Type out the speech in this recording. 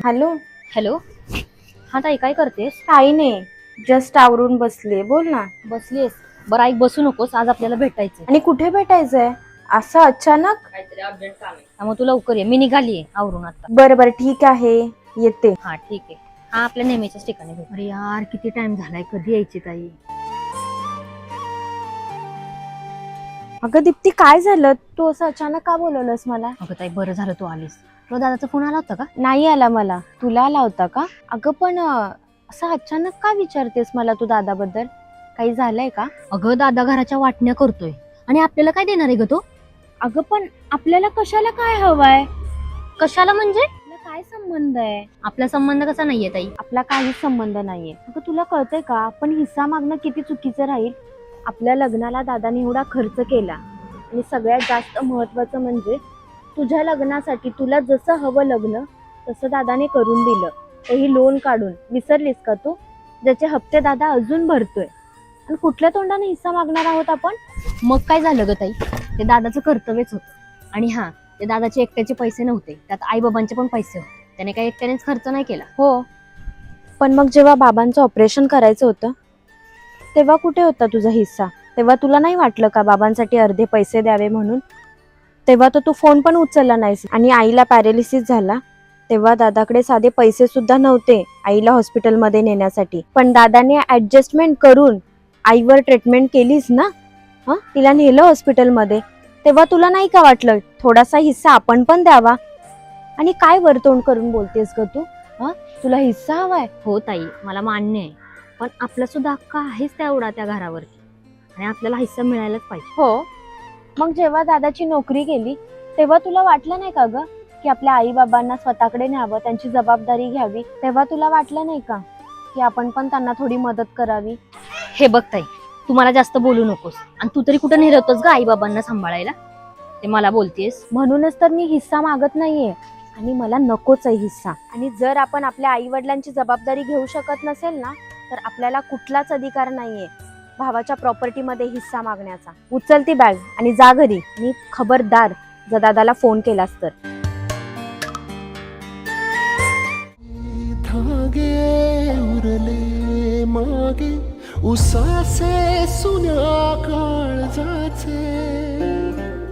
Hello. Hello. हा ताई, काय करतेस? काही नाही, जस्ट आवरून बसले. बोल ना. बसलीस? बरं ऐक, बसू नकोस, आज आपल्याला भेटायचंय. आणि कुठे भेटायचंय असं अचानक? काहीतरी अर्जंट काम आहे, त्यामुळे तू लवकर ये. मी निघालीये आवरून आता. बरं बरं, ठीक आहे, येते. हा ठीक आहे. हा आपल्या नेहमीच्याच ठिकाणी भेट. अरे यार, किती टाइम झालाय, कधी यायची ताई? अगं दीप्ती, काय झालं? तू असं अचानक का बोलवलंस मला? अगं ताई, बरं झालं तू आलीस. तुला दादाचा फोन आला होता का? नाही आला मला. तुला आला होता का? अगं पण असं अचानक का विचारतेस मला तू दादाबद्दल? काही झालंय का? अगं दादा घराच्या वाटण्या करतोय आणि आपल्याला काय देणार आहे ग तो? अगं पण आपल्याला कशाला काय हवंय? कशाला म्हणजे? आपला काय संबंध आहे? आपला संबंध कसा नाहीये ताई? आपला काहीच संबंध नाहीये. अगं तुला कळतंय का, पण हिस्सा मागणं किती चुकीचं राहील? आपल्या लग्नाला दादाने एवढा खर्च केला आणि सगळ्यात जास्त महत्वाचं म्हणजे तुझ्या लग्नासाठी तुला जसं हवं लग्न तसं दादाने करून दिलं, तेही लोन काढून. विसरलीस का तू? ज्याचे हप्ते दादा अजून भरतोय. आणि कुठल्या तोंडाने हिस्सा मागणार आहोत आपण? मग काय झालं ग ताई? ते दादाचं कर्तव्यच होतं. आणि हा, ते दादाचे एकट्याचे पैसे नव्हते, त्यात आई बाबांचे पण पैसे होते. त्याने काही एकट्यानेच खर्च नाही केला. हो, पण मग जेव्हा बाबांचं ऑपरेशन करायचं होतं तेव्हा कुठे होता तुझा हिस्सा? तेव्हा तुला नाही वाटलं का बाबांसाठी अर्धे पैसे द्यावे म्हणून? तेव्हा तर तू फोन पण उचलला नाहीस. आणि आईला पॅरालिसिस झाला तेव्हा दादाकडे साधे पैसे सुद्धा नव्हते आईला हॉस्पिटलमध्ये नेण्यासाठी. पण दादाने ऍडजस्टमेंट करून आईवर ट्रीटमेंट केलीस ना? तिला नेलं हॉस्पिटलमध्ये. तेव्हा तुला नाही का वाटलं थोडासा हिस्सा आपण पण द्यावा? आणि काय वरतोंड करून बोलतेस ग तू? तुला हिस्सा हवाय? हो ताई, मला मान्य आहे, पण आपला सुद्धा हक्क आहेच तेवढा त्या घरावरती आणि आपल्याला हिस्सा मिळायलाच पाहिजे. हो, मग जेव्हा दादाची नोकरी गेली तेव्हा तुला वाटलं नाही का ग की आपल्या आई बाबांना स्वतःकडे न्यावं, त्यांची जबाबदारी घ्यावी? तेव्हा तुला वाटलं नाही का की आपण पण त्यांना थोडी मदत करावी? हे बघ ताई, तू मला जास्त बोलू नकोस. आणि तू तरी कुठं नेलं होतंस ग आई बाबांना सांभाळायला? ते मला बोलतेस? म्हणूनच तर मी हिस्सा मागत नाहीये आणि मला नकोच आहे हिस्सा. आणि जर आपण आपल्या आई वडिलांची जबाबदारी घेऊ शकत नसेल ना, तर आपल्याला कुठलाच अधिकार नाहीये भावाच्या प्रॉपर्टीमध्ये हिस्सा मागण्याचा. उचल ती बॅग आणि जा घरी. आणि खबरदार जर दादाला फोन केलास तर. धागे उरले मागे उसासे सुन्या काळजाचे.